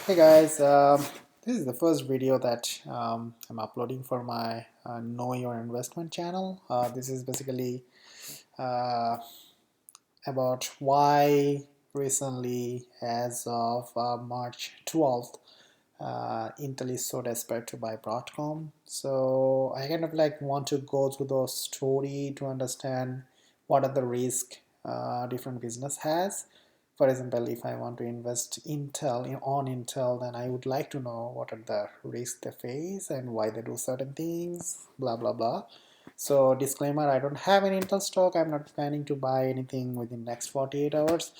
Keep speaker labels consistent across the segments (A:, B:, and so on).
A: Hey guys, this is the first video that I'm uploading for my Know Your Investment channel. This is basically uh, about why recently, as of March 12th, Intel is so desperate to buy Broadcom. So I kind of like want to go through the story to understand what are the risks different business has. For example, if I want to invest on Intel, then I would like to know what are the risks they face and why they do certain things, blah blah blah. So disclaimer, I don't have any Intel stock. I'm not planning to buy anything within next 48 hours.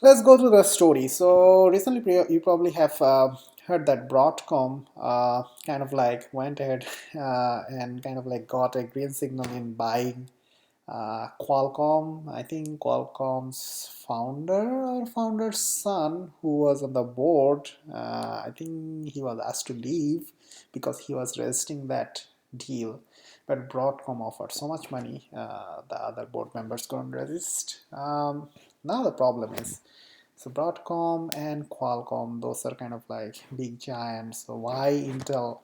A: Let's go through the story. So recently you probably have heard that Broadcom kind of like went ahead and kind of like got a green signal in buying Qualcomm. I think Qualcomm's founder or founder's son, who was on the board, I think he was asked to leave because he was resisting that deal. But Broadcom offered so much money, the other board members couldn't resist. Now the problem is, so Broadcom and Qualcomm, those are kind of like big giants. So why Intel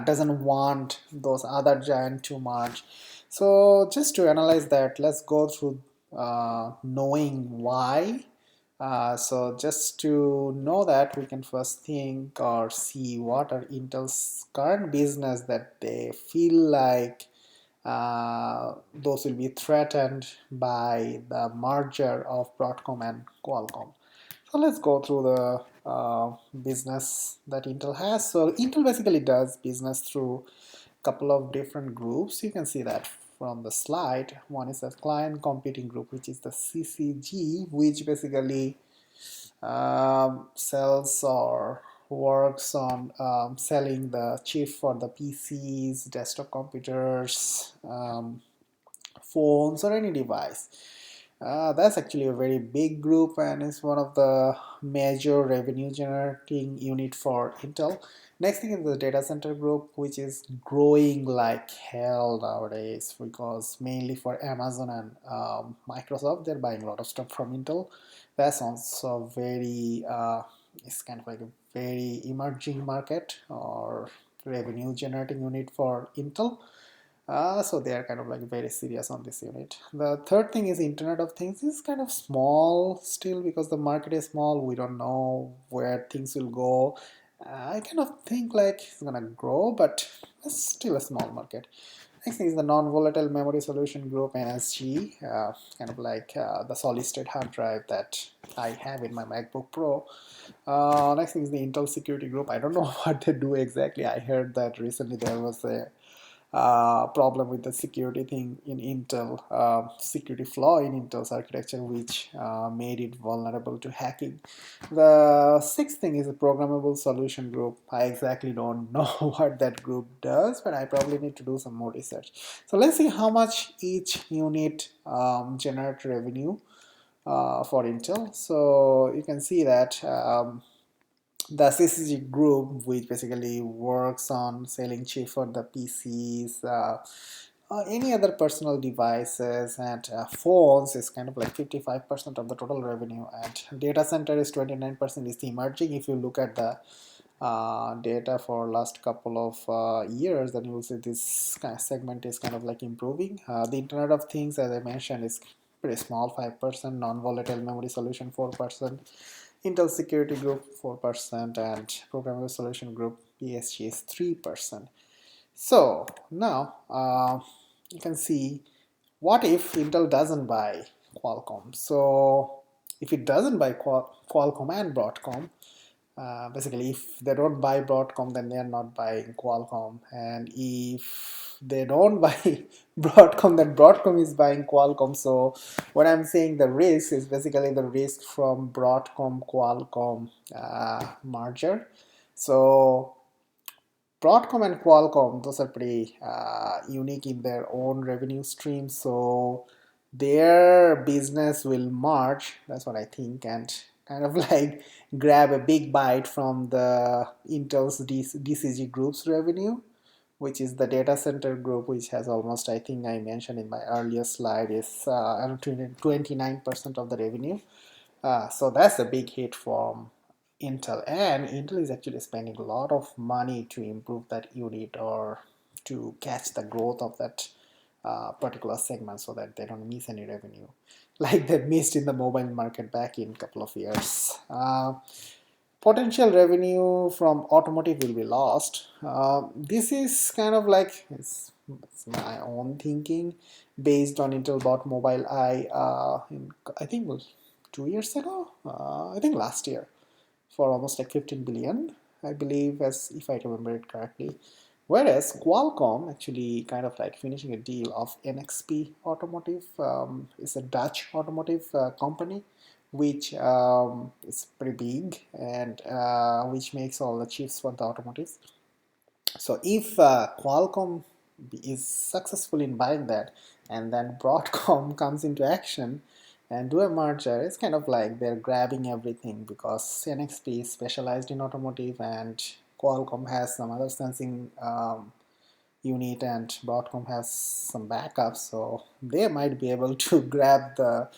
A: doesn't want those other giant too much? So just to analyze that, let's go through knowing why. So just to know that, we can first think or see what are Intel's current business that they feel like those will be threatened by the merger of Broadcom and Qualcomm. So let's go through the business that Intel has. So Intel basically does business through a couple of different groups. You can see that from the slide. One is a client computing group, which is the CCG, which basically sells or works on selling the chip for the PCs, desktop computers, phones, or any device. That's actually a very big group and is one of the major revenue generating unit for Intel. Next thing is the data center group, which is growing like hell nowadays because mainly for Amazon and Microsoft, they're buying a lot of stuff from Intel. That's also very, it's kind of like a very emerging market or revenue generating unit for Intel. So they are kind of like very serious on this unit. The third thing is Internet of Things is kind of small still because the market is small. We don't know where things will go. I kind of think like it's gonna grow, but it's still a small market. Next thing is the non-volatile memory solution group, NSG, kind of like the solid state hard drive that I have in my MacBook Pro. Next thing is the Intel security group. I don't know what they do exactly. I heard that recently there was a problem with the security thing in Intel, security flaw in Intel's architecture, which made it vulnerable to hacking. The sixth thing is a programmable solution group. I exactly don't know what that group does, but I probably need to do some more research. So let's see how much each unit generate revenue for Intel. So you can see that the CCG group, which basically works on selling chip for the PCs, any other personal devices, and phones, is kind of like 55% of the total revenue, and data center is 29%. Is emerging. If you look at the data for last couple of years, then you will see this kind of segment is kind of like improving. The Internet of Things, as I mentioned, is pretty small, 5%. Non-volatile memory solution, 4%. Intel Security Group 4%, and Programmable Solution Group PSG is 3%. So now you can see, what if Intel doesn't buy Qualcomm? So if it doesn't buy Qualcomm and Broadcom, basically if they don't buy Broadcom, then they are not buying Qualcomm, and if they don't buy Broadcom, then Broadcom is buying Qualcomm. So what I'm saying, the risk is basically the risk from Broadcom Qualcomm merger. So Broadcom and Qualcomm, those are pretty unique in their own revenue streams. So their business will merge, that's what I think, and kind of like grab a big bite from the Intel's DCG group's revenue, which is the data center group, which has almost, I think I mentioned in my earlier slide, is around 29% of the revenue. So that's a big hit from Intel, and Intel is actually spending a lot of money to improve that unit or to catch the growth of that particular segment so that they don't miss any revenue like they missed in the mobile market back in a couple of years. Potential revenue from automotive will be lost. This is kind of like it's my own thinking based on Intel bought Mobile Eye. I think it was 2 years ago. I think last year for almost like 15 billion, I believe, as if I remember it correctly. Whereas Qualcomm actually kind of like finishing a deal of NXP Automotive. It's a Dutch automotive company which is pretty big and which makes all the chips for the automotives. So if Qualcomm is successful in buying that, and then Broadcom comes into action and do a merger, it's kind of like they're grabbing everything because NXP is specialized in automotive and Qualcomm has some other sensing unit and Broadcom has some backups, so they might be able to grab the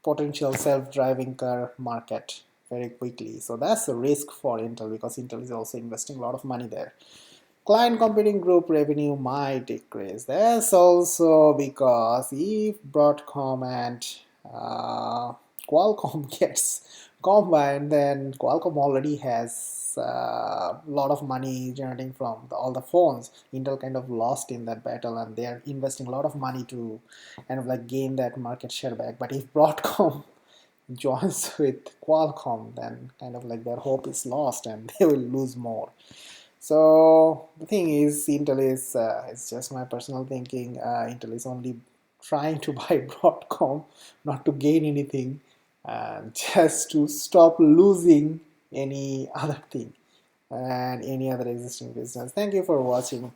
A: potential self-driving car market very quickly. So that's a risk for Intel because Intel is also investing a lot of money there. Client computing group revenue might decrease. That's also because if Broadcom and Qualcomm gets combined, then Qualcomm already has a lot of money generating from all the phones. Intel kind of lost in that battle, and they are investing a lot of money to kind of like gain that market share back. But if Broadcom joins with Qualcomm, then kind of like their hope is lost, and they will lose more. So the thing is, Intel is it's just my personal thinking. Intel is only trying to buy Broadcom, not to gain anything, and just to stop losing any other thing and any other existing business. Thank you for watching.